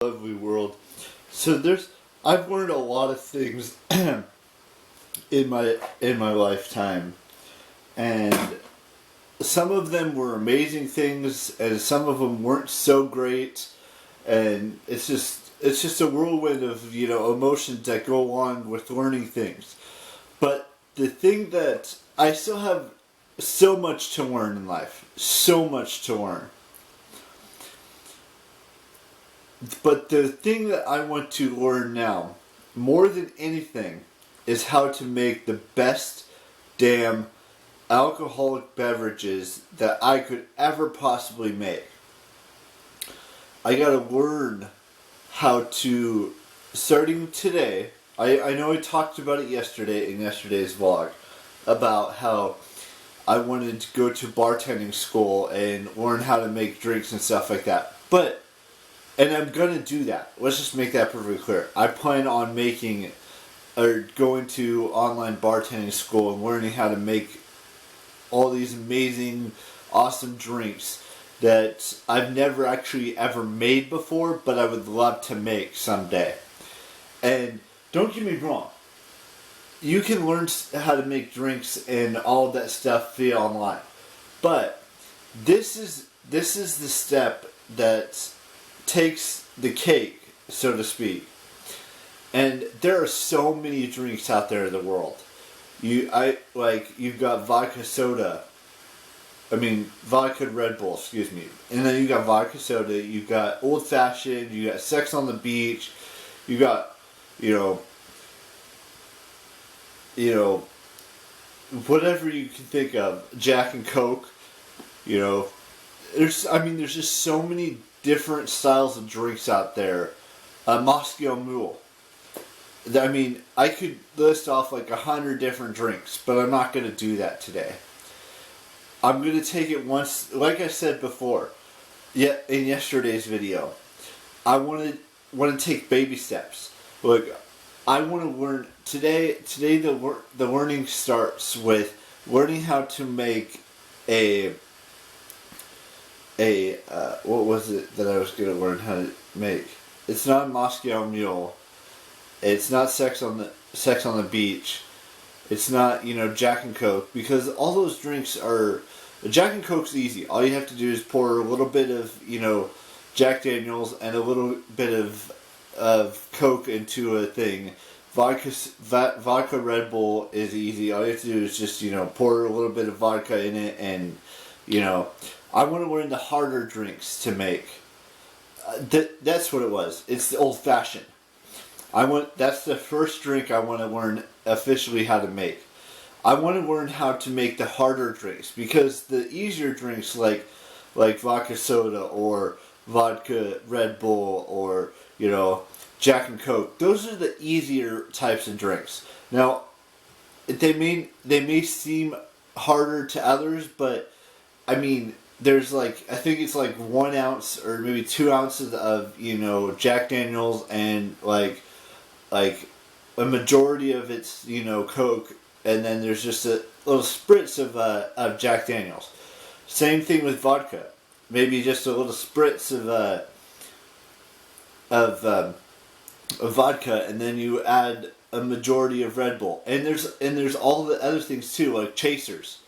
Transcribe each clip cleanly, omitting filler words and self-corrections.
lovely world. So I've learned a lot of things in my lifetime, and some of them were amazing things, and some of them weren't so great. And it's just a whirlwind of emotions that go on with learning things. But the thing that I still have so much to learn in life, so much to learn. But the thing that I want to learn now, more than anything, is how to make the best damn alcoholic beverages that I could ever possibly make. I gotta learn how to, starting today, I know I talked about it yesterday in yesterday's vlog, about how I wanted to go to bartending school and learn how to make drinks and stuff like that. And I'm gonna do that. Let's just make that perfectly clear. I plan on making, or going to online bartending school and learning how to make all these amazing, awesome drinks that I've never actually ever made before, but I would love to make someday. And don't get me wrong, you can learn how to make drinks and all of that stuff via online. But this is the step that takes the cake, so to speak. And there are so many drinks out there in the world. You've got vodka soda. Vodka Red Bull, excuse me. And then you got vodka soda, you got old fashioned, you got sex on the beach, you got, whatever you can think of, Jack and Coke, there's just so many different styles of drinks out there. Moscow Mule. I could list off 100 different drinks, but I'm not going to do that today. I'm going to take it once, like I said before, in yesterday's video. I want to take baby steps. Look, I want to learn today. Today, the learning starts with learning how to make a what was it that I was going to learn how to make? It's not Moscow Mule. It's not sex on the beach. It's not, Jack and Coke, because all those drinks are... Jack and Coke's easy. All you have to do is pour a little bit of, Jack Daniels and a little bit of Coke into a thing. Vodka Red Bull is easy. All you have to do is just, pour a little bit of vodka in it, and, I want to learn the harder drinks to make. That's what it was. It's the old fashioned. That's the first drink I want to learn officially how to make. I want to learn how to make the harder drinks, because the easier drinks like vodka soda or vodka Red Bull or Jack and Coke, those are the easier types of drinks. Now, they may seem harder to others, but there's I think it's 1 ounce or maybe 2 ounces of Jack Daniels and a majority of it's Coke, and then there's just a little spritz of Jack Daniels. Same thing with vodka, maybe just a little spritz of vodka, and then you add a majority of Red Bull, and there's all the other things too, like chasers.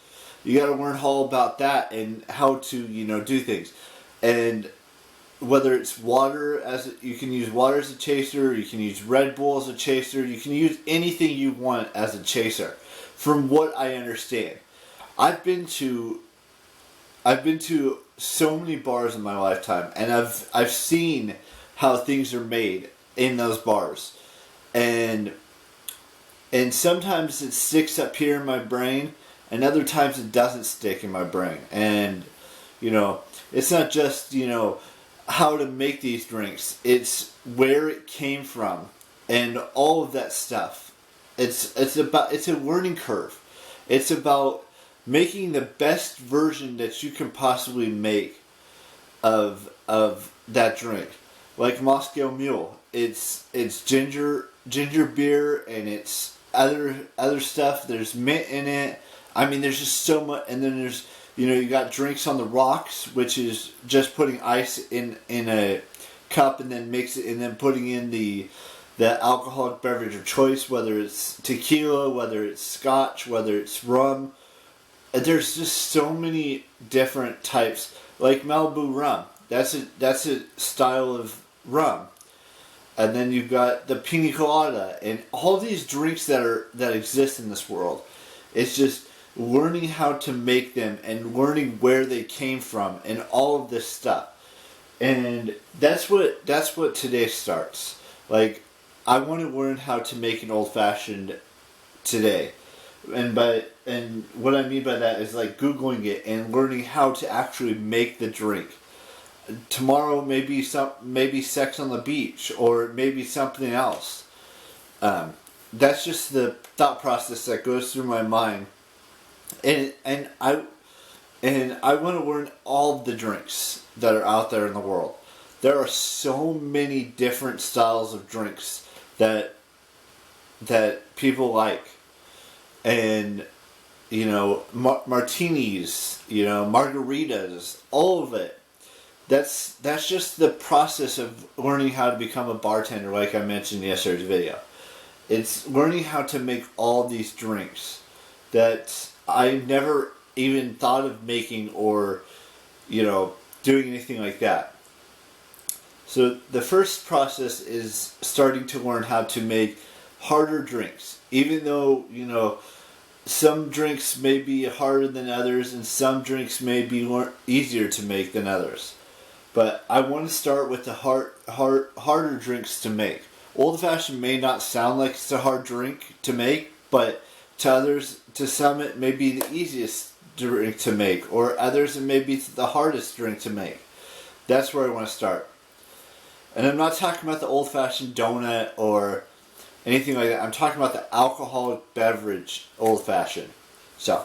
You got to learn all about that and how to do things, and whether it's water you can use water as a chaser, you can use Red Bull as a chaser, you can use anything you want as a chaser. From what I understand, I've been to so many bars in my lifetime, and I've seen how things are made in those bars, and sometimes it sticks up here in my brain, and other times it doesn't stick in my brain. And it's not just how to make these drinks, it's where it came from and all of that stuff. It's a learning curve. It's about making the best version that you can possibly make of that drink. Like Moscow Mule, it's ginger beer, and it's other stuff. There's mint in it. There's just so much, and then there's you got drinks on the rocks, which is just putting ice in a cup and then mix it, and then putting in the alcoholic beverage of choice, whether it's tequila, whether it's scotch, whether it's rum. There's just so many different types, like Malibu rum. That's a style of rum. And then you've got the pina colada and all these drinks that exist in this world. It's just learning how to make them and learning where they came from and all of this stuff. And that's what today starts. Like, I want to learn how to make an old fashioned today. And what I mean by that is like Googling it and learning how to actually make the drink. Tomorrow maybe sex on the beach, or maybe something else. That's just the thought process that goes through my mind, and I want to learn all the drinks that are out there in the world. There are so many different styles of drinks that people like, and martinis, margaritas, all of it. That's just the process of learning how to become a bartender, like I mentioned in yesterday's video. It's learning how to make all these drinks that I never even thought of making or, doing anything like that. So the first process is starting to learn how to make harder drinks. Even though, some drinks may be harder than others and some drinks may be easier to make than others. But I want to start with the harder drinks to make. Old fashioned may not sound like it's a hard drink to make, but to some it may be the easiest drink to make, or others it may be the hardest drink to make. That's where I want to start. And I'm not talking about the old fashioned donut or anything like that. I'm talking about the alcoholic beverage old fashioned. So,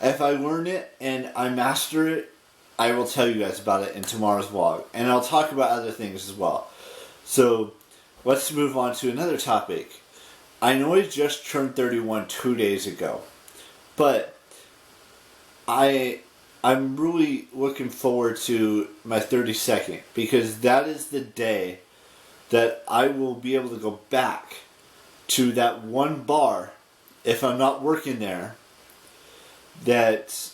if I learn it and I master it, I will tell you guys about it in tomorrow's vlog. And I'll talk about other things as well. So, let's move on to another topic. I know I just turned 31 2 days ago. But I'm really looking forward to my 32nd. Because that is the day that I will be able to go back to that one bar, if I'm not working there, that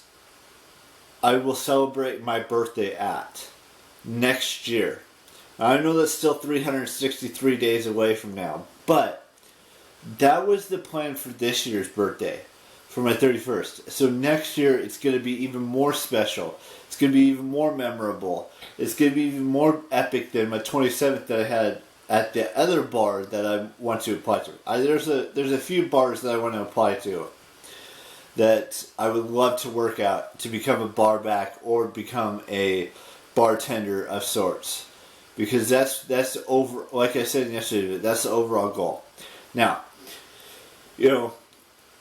I will celebrate my birthday at next year. I know that's still 363 days away from now, but that was the plan for this year's birthday, for my 31st. So next year it's going to be even more special. It's going to be even more memorable. It's going to be even more epic than my 27th that I had at the other bar that I want to apply to. There's a few bars that I want to apply to that I would love to work out to become a bar back or become a bartender of sorts, because that's over. Like I said yesterday, that's the overall goal. Now,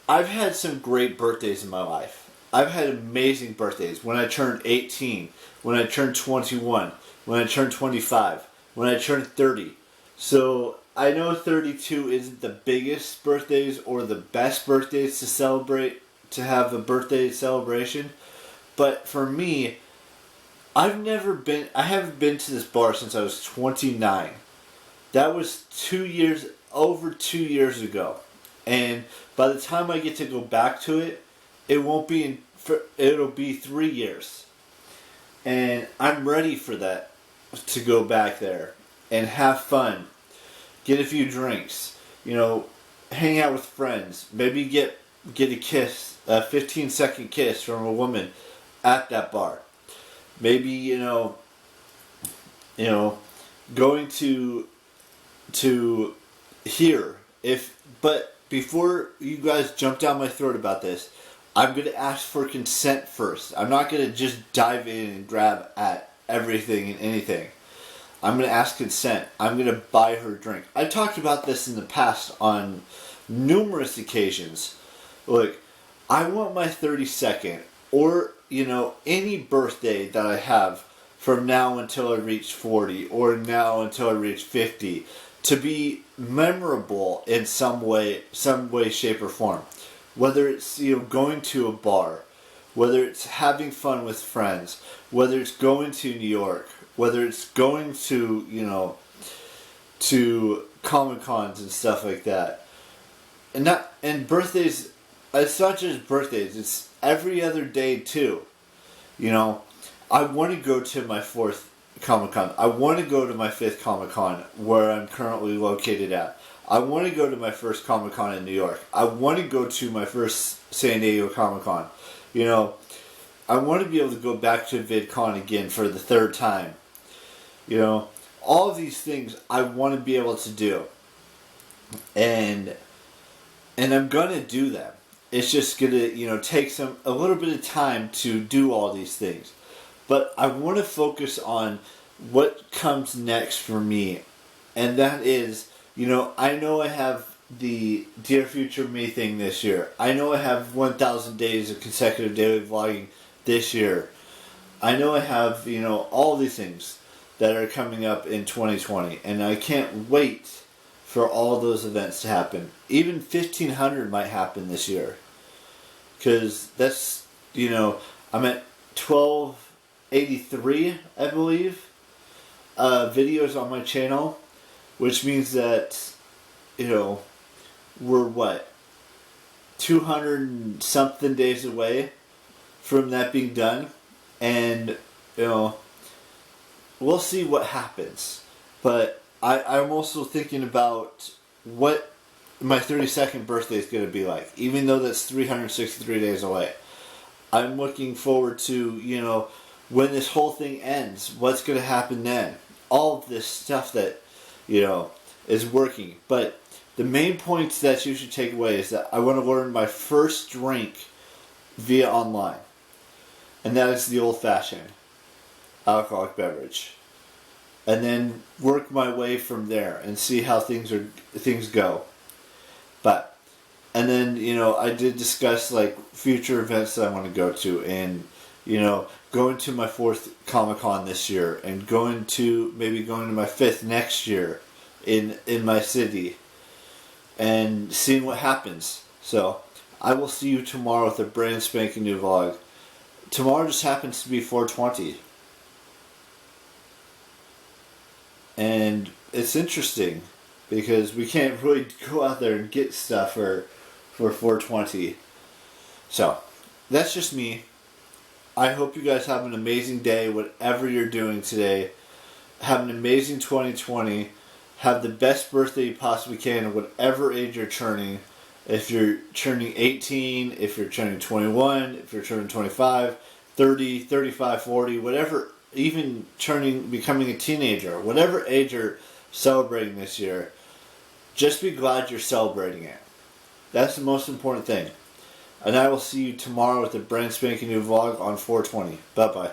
I've had some great birthdays in my life. I've had amazing birthdays. When I turned 18, when I turned 21, when I turned 25, when I turned 30. So I know 32 isn't the biggest birthdays or the best birthdays to celebrate, to have a birthday celebration, but for me, I haven't been to this bar since I was 29. That was over 2 years ago, and by the time I get to go back to it, it'll be 3 years, and I'm ready for that, to go back there and have fun, get a few drinks, hang out with friends, maybe get a kiss, a 15-second kiss from a woman at that bar. Maybe, going to here. But before you guys jump down my throat about this, I'm going to ask for consent first. I'm not going to just dive in and grab at everything and anything. I'm going to ask consent. I'm going to buy her a drink. I've talked about this in the past on numerous occasions. Look, I want my 32nd, or, any birthday that I have from now until I reach 40, or now until I reach 50, to be memorable in some way, shape, or form. Whether it's, going to a bar, whether it's having fun with friends, whether it's going to New York, whether it's going to, to Comic Cons and stuff like that. And birthdays, it's not just birthdays, it's every other day too. I want to go to my 4th Comic Con. I want to go to my 5th Comic Con where I'm currently located at. I want to go to my first Comic Con in New York. I want to go to my first San Diego Comic Con. I want to be able to go back to VidCon again for the 3rd time. All of these things I want to be able to do. And I'm going to do them. It's just going to, take a little bit of time to do all these things. But I want to focus on what comes next for me. And that is, I know I have the Dear Future Me thing this year. I know I have 1,000 days of consecutive daily vlogging this year. I know I have, all these things that are coming up in 2020. And I can't wait for all those events to happen. Even 1,500 might happen this year. Because that's, I'm at 1283, I believe, videos on my channel. Which means that, we're 200 and something days away from that being done. And, we'll see what happens. But I'm also thinking about what my 32nd birthday is going to be like. Even though that's 363 days away. I'm looking forward to, when this whole thing ends, what's going to happen then. All of this stuff that, is working. But the main points that you should take away is that I want to learn my first drink via online. And that is the old-fashioned alcoholic beverage. And then work my way from there and see how things go. And then, I did discuss future events that I want to go to, and going to my 4th Comic Con this year, and maybe going to my 5th next year in my city, and seeing what happens. So I will see you tomorrow with a brand spanking new vlog. Tomorrow just happens to be 420. And it's interesting because we can't really go out there and get stuff for 420. So that's just me. I hope you guys have an amazing day, whatever you're doing today. Have an amazing 2020. Have the best birthday you possibly can at whatever age you're turning. If you're turning 18, if you're turning 21, if you're turning 25, 30, 35, 40, whatever, even becoming a teenager, whatever age you're celebrating this year, just be glad you're celebrating it. That's the most important thing. And I will see you tomorrow with a brand spanking new vlog on 420. Bye-bye.